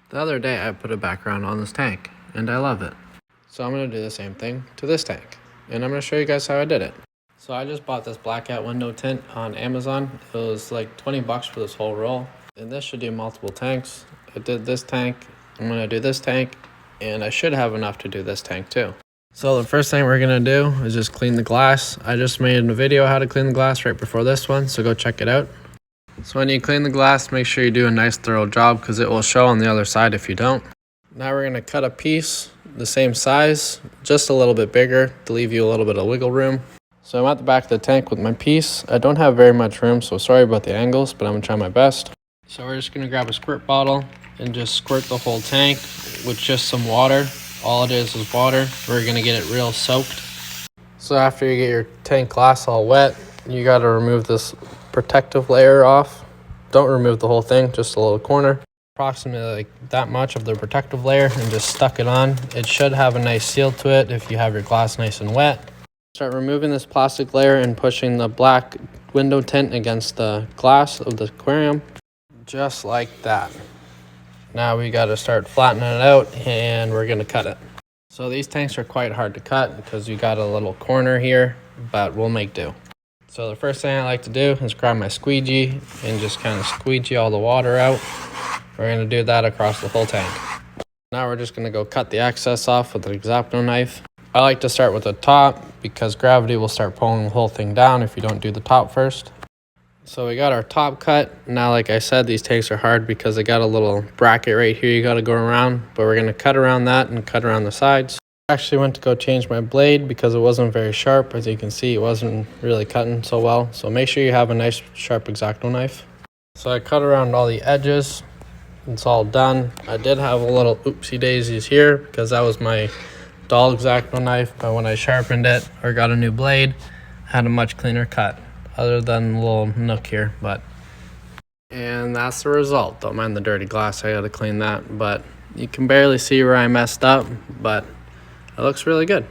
The other day I put a background on this tank, and I love it. So I'm going to do the same thing to this tank, and I'm going to show you guys how I did it. So I just bought this blackout window tint on Amazon. It was like 20 bucks for this whole roll, and this should do multiple tanks. I did this tank, I'm going to do this tank, and I should have enough to do this tank too. So the first thing we're going to do is just clean the glass. I just made a video how to clean the glass right before this one, so go check it out. So when you clean the glass, make sure you do a nice thorough job because it will show on the other side if you don't. Now we're going to cut a piece the same size, just a little bit bigger to leave you a little bit of wiggle room. So I'm at the back of the tank with my piece. I don't have very much room, so sorry about the angles, but I'm going to try my best. So we're just going to grab a squirt bottle and just squirt the whole tank with just some water. All it is water. We're going to get it real soaked. So after you get your tank glass all wet, you got to remove this protective layer off. Don't remove the whole thing, just a little corner. Approximately like that much of the protective layer, and just stuck it on. It should have a nice seal to it if you have your glass nice and wet. Start removing this plastic layer and pushing the black window tint against the glass of the aquarium, just like that. Now we got to start flattening it out, and we're going to cut it. So these tanks are quite hard to cut because you got a little corner here, but we'll make do. So the first thing I like to do is grab my squeegee and just kind of squeegee all the water out. We're going to do that across the whole tank. Now we're just going to go cut the excess off with an X-Acto knife. I like to start with the top because gravity will start pulling the whole thing down if you don't do the top first. So we got our top cut. Now, like I said, these tanks are hard because they got a little bracket right here you got to go around, but we're going to cut around that and cut around the sides. I actually went to go change my blade because it wasn't very sharp. As you can see, it wasn't really cutting so well. So make sure you have a nice sharp X-Acto knife. So I cut around all the edges. It's all done. I did have a little oopsie daisies here because that was my dull X-Acto knife, but when I sharpened it or got a new blade, I had a much cleaner cut, other than the little nook here. And that's the result. Don't mind the dirty glass, I gotta clean that, but you can barely see where I messed up, but it looks really good.